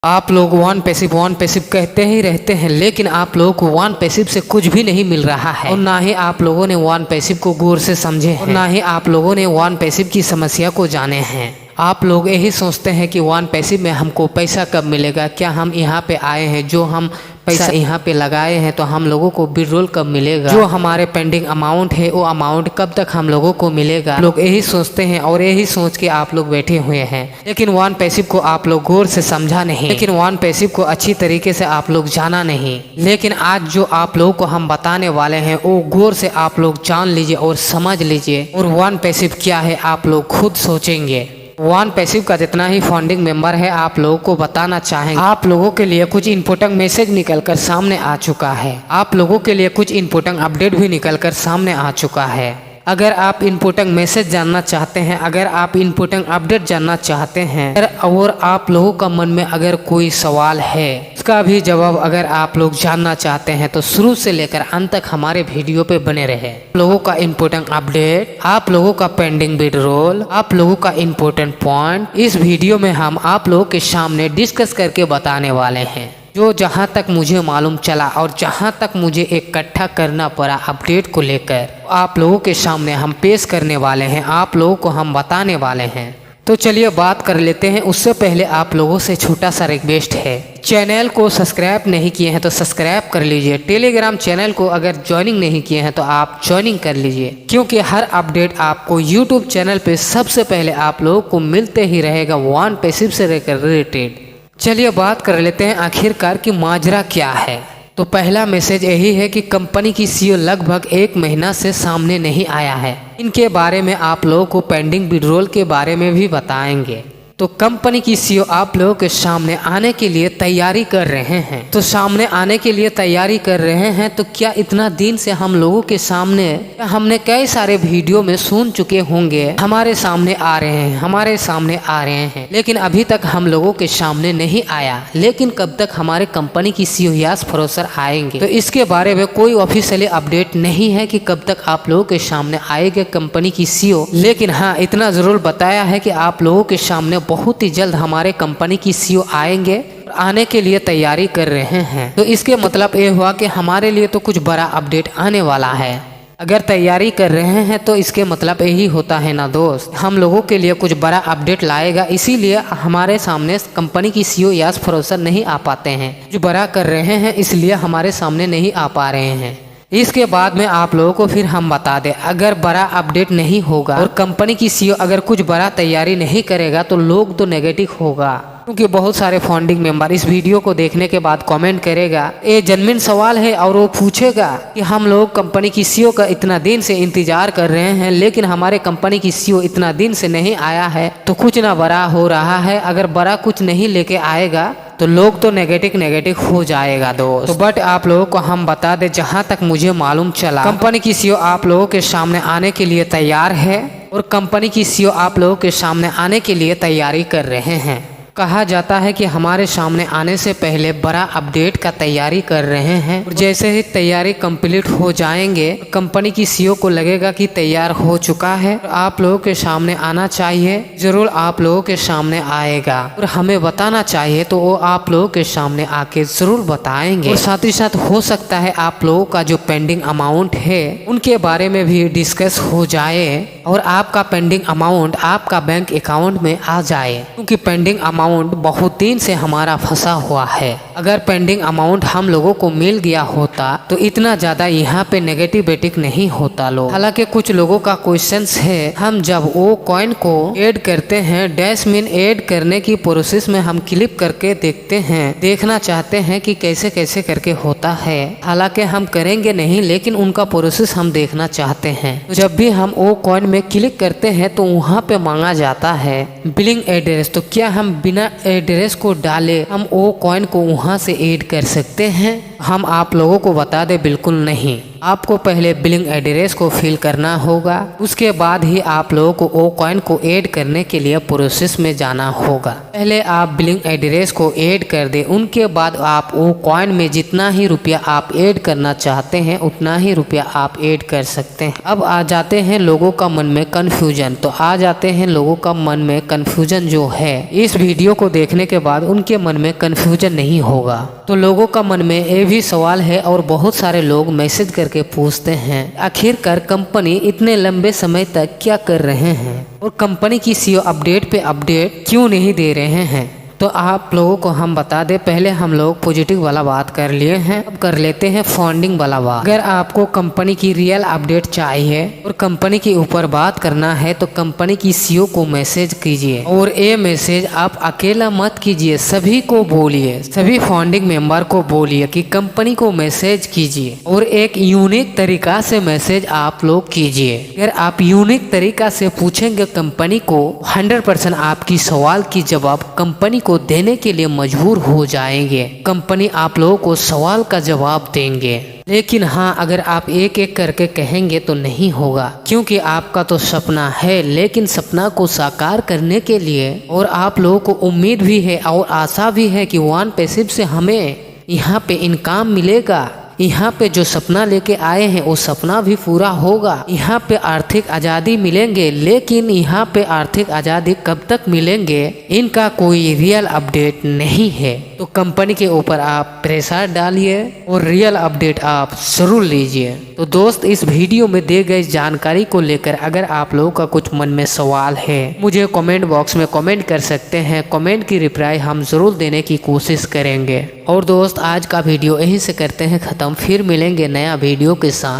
आप लोग one passive कहते ही रहते हैं, लेकिन आप लोगों को वन पैसिव से कुछ भी नहीं मिल रहा है और ना ही आप लोगों ने वन पैसिव को गौर से समझे और ना ही आप लोगों ने वन पैसिव की समस्या को जाने हैं। आप लोग यही सोचते हैं कि वन पैसिव में हमको पैसा कब मिलेगा, क्या हम यहाँ पे आए हैं, जो हम पैसा यहाँ पे लगाए हैं तो हम लोगों को विड्रॉल कब मिलेगा, जो हमारे पेंडिंग अमाउंट है वो अमाउंट कब तक हम लोगों को मिलेगा। लोग यही सोचते हैं और यही सोच के आप लोग बैठे हुए हैं, लेकिन वन पैसिव को आप लोग गौर से समझा नहीं, लेकिन वन पैसिव को अच्छी तरीके से आप लोग जाना नहीं। लेकिन आज जो आप लोगों को हम बताने वाले हैं वो गौर से आप लोग जान लीजिए और समझ लीजिए, और वन पैसिव क्या है आप लोग खुद सोचेंगे। वन पैसिव का जितना ही फाउंडिंग मेंबर है आप लोगों को बताना चाहेंगे। आप लोगों के लिए कुछ इम्पोर्टेंट मैसेज निकलकर सामने आ चुका है, आप लोगों के लिए कुछ इम्पोर्टेंट अपडेट भी निकलकर सामने आ चुका है। अगर आप इम्पोर्टेंट मैसेज जानना चाहते हैं, अगर आप इम्पोर्टेंट अपडेट जानना चाहते हैं और आप लोगों का मन में अगर कोई सवाल है उसका भी जवाब अगर आप लोग जानना चाहते हैं तो शुरू से लेकर अंत तक हमारे वीडियो पे बने रहे। लोगों का इम्पोर्टेंट अपडेट, आप लोगों का पेंडिंग विड्रॉल, आप लोगों का इम्पोर्टेंट पॉइंट इस वीडियो में हम आप लोगों के सामने डिस्कस करके बताने वाले हैं। जो जहां तक मुझे मालूम चला और जहां तक मुझे इकट्ठा करना पड़ा अपडेट को लेकर आप लोगों के सामने हम पेश करने वाले हैं, आप लोगों को हम बताने वाले हैं। तो चलिए बात कर लेते हैं। उससे पहले आप लोगों से छोटा सा रिक्वेस्ट है, चैनल को सब्सक्राइब नहीं किए हैं तो सब्सक्राइब कर लीजिए। टेलीग्राम चैनल को अगर ज्वाइनिंग नहीं किए हैं तो आप ज्वाइनिंग कर लीजिए, क्योंकि हर अपडेट आपको यूट्यूब चैनल पे सबसे पहले आप लोगों को मिलते ही रहेगा वन पैसिव से रिलेटेड। चलिए बात कर लेते हैं आखिरकार कि माजरा क्या है। तो पहला मैसेज यही है कि कंपनी की सीईओ लगभग 1 महीना से सामने नहीं आया है। इनके बारे में आप लोगों को पेंडिंग विड्रॉल के बारे में भी बताएंगे। तो कंपनी की सीईओ आप लोगों के सामने आने के लिए तैयारी कर रहे हैं। तो सामने आने के लिए तैयारी कर रहे हैं तो क्या इतना दिन से हम लोगों के सामने हमने कई सारे वीडियो में सुन चुके होंगे, हमारे सामने आ रहे हैं, हमारे सामने आ रहे हैं, लेकिन अभी तक हम लोगों के सामने नहीं आया। लेकिन कब तक हमारे कंपनी की सीईओ यश फरोसर आएंगे तो इसके बारे में कोई ऑफिशियली अपडेट नहीं है कि कब तक आप लोगों के सामने आएगा कंपनी की सीईओ। लेकिन हाँ, इतना जरूर बताया है कि आप लोगों के सामने बहुत ही जल्द हमारे कंपनी की सीईओ आएंगे और आने के लिए तैयारी कर रहे हैं। तो इसके मतलब ये हुआ कि हमारे लिए तो कुछ बड़ा अपडेट आने वाला है। अगर तैयारी कर रहे हैं तो इसके मतलब यही होता है ना दोस्त, हम लोगों के लिए कुछ बड़ा अपडेट लाएगा। इसीलिए हमारे सामने कंपनी की सीईओ यश फरोसर नहीं आ पाते हैं, जो बड़ा कर रहे हैं इसलिए हमारे सामने नहीं आ पा रहे हैं। इसके बाद में आप लोगों को फिर हम बता दें, अगर बड़ा अपडेट नहीं होगा और कंपनी की सीईओ अगर कुछ बड़ा तैयारी नहीं करेगा तो लोग तो नेगेटिव होगा, क्योंकि बहुत सारे फाउंडिंग मेंबर इस वीडियो को देखने के बाद कमेंट करेगा। ये जेन्युइन सवाल है और वो पूछेगा कि हम लोग कंपनी की सीईओ का इतना दिन से इंतजार कर रहे हैं, लेकिन हमारे कंपनी की सीईओ इतना दिन से नहीं आया है, तो कुछ ना बड़ा हो रहा है। अगर बड़ा कुछ नहीं लेके आएगा तो लोग तो नेगेटिव हो जाएगा दोस्त। तो बट आप लोगों को हम बता दें, जहां तक मुझे मालूम चला कंपनी की सीईओ आप लोगों के सामने आने के लिए तैयार है और कंपनी की सीईओ आप लोगों के सामने आने के लिए तैयारी कर रहे हैं। कहा जाता है कि हमारे सामने आने से पहले बड़ा अपडेट का तैयारी कर रहे हैं, और जैसे ही तैयारी कंप्लीट हो जाएंगे कंपनी की सीईओ को लगेगा कि तैयार हो चुका है और आप लोगों के सामने आना चाहिए। जरूर आप लोगों के सामने आएगा और हमें बताना चाहिए, तो वो आप लोगों के सामने आके जरूर बताएंगे। और साथ ही साथ हो सकता है आप लोगों का जो पेंडिंग अमाउंट है उनके बारे में भी डिस्कस हो जाए और आपका पेंडिंग अमाउंट आपका बैंक अकाउंट में आ जाए, क्योंकि पेंडिंग अमाउंट बहुत दिन से हमारा फंसा हुआ है। अगर पेंडिंग अमाउंट हम लोगों को मिल गया होता तो इतना ज्यादा यहाँ पे नेगेटिविटी नहीं होता लोग। हालांकि कुछ लोगों का क्वेश्चन है, हम जब वो कॉइन को ऐड करते हैं डैश में ऐड करने की प्रोसेस में हम क्लिक करके देखते हैं, देखना चाहते हैं कि कैसे कैसे करके होता है। हालांकि हम करेंगे नहीं, लेकिन उनका प्रोसेस हम देखना चाहते हैं। तो जब भी हम वो कॉइन में क्लिक करते हैं तो वहाँ पे मांगा जाता है बिलिंग एड्रेस। तो क्या हम बिना एड्रेस को डाले हम वो कॉइन को वहां से ऐड कर सकते हैं? हम आप लोगों को बता दें, बिल्कुल नहीं। आपको पहले बिलिंग एड्रेस को फिल करना होगा, उसके बाद ही आप लोगों को वो कॉइन को ऐड करने के लिए प्रोसेस में जाना होगा। पहले आप बिलिंग एड्रेस को ऐड कर दे, उनके बाद आप वो कॉइन में जितना ही रुपया आप ऐड करना चाहते हैं उतना ही रुपया आप ऐड कर सकते हैं। अब आ जाते हैं लोगों का मन में कंफ्यूजन। तो आ जाते हैं लोगों का मन में कंफ्यूजन जो है, इस वीडियो को देखने के बाद उनके मन में कंफ्यूजन नहीं होगा। तो लोगों का मन में ये भी सवाल है और बहुत सारे लोग मैसेज करके पूछते हैं आखिरकार कंपनी इतने लंबे समय तक क्या कर रहे हैं और कंपनी की सीईओ अपडेट पे अपडेट क्यों नहीं दे रहे हैं। तो आप लोगों को हम बता दें, पहले हम लोग पॉजिटिव वाला बात कर लिए हैं, अब कर लेते हैं फंडिंग वाला बात। अगर आपको कंपनी की रियल अपडेट चाहिए और कंपनी के ऊपर बात करना है तो कंपनी की सीईओ को मैसेज कीजिए और ये मैसेज आप अकेला मत कीजिए, सभी को बोलिए, सभी फंडिंग मेंबर को बोलिए कि कंपनी को मैसेज कीजिए और एक यूनिक तरीका से मैसेज आप लोग कीजिए। अगर आप यूनिक तरीका से पूछेंगे कंपनी को 100% आपकी सवाल की जवाब कंपनी को देने के लिए मजबूर हो जाएंगे। कंपनी आप लोगों को सवाल का जवाब देंगे। लेकिन हाँ, अगर आप एक एक करके कहेंगे तो नहीं होगा, क्योंकि आपका तो सपना है, लेकिन सपना को साकार करने के लिए और आप लोगों को उम्मीद भी है और आशा भी है कि वन पैसिव से हमें यहाँ पे इनकम मिलेगा, यहाँ पे जो सपना लेके आए हैं वो सपना भी पूरा होगा, यहाँ पे आर्थिक आज़ादी मिलेंगे। लेकिन यहाँ पे आर्थिक आज़ादी कब तक मिलेंगे, इनका कोई रियल अपडेट नहीं है। तो कंपनी के ऊपर आप प्रेशर डालिए और रियल अपडेट आप जरूर लीजिए। तो दोस्त, इस वीडियो में दी गई जानकारी को लेकर अगर आप लोगों का कुछ मन में सवाल है, मुझे कमेंट बॉक्स में कमेंट कर सकते हैं। कमेंट की रिप्लाई हम जरूर देने की कोशिश करेंगे। और दोस्त, आज का वीडियो यहीं से करते हैं ख़त्म, फिर मिलेंगे नया वीडियो के साथ।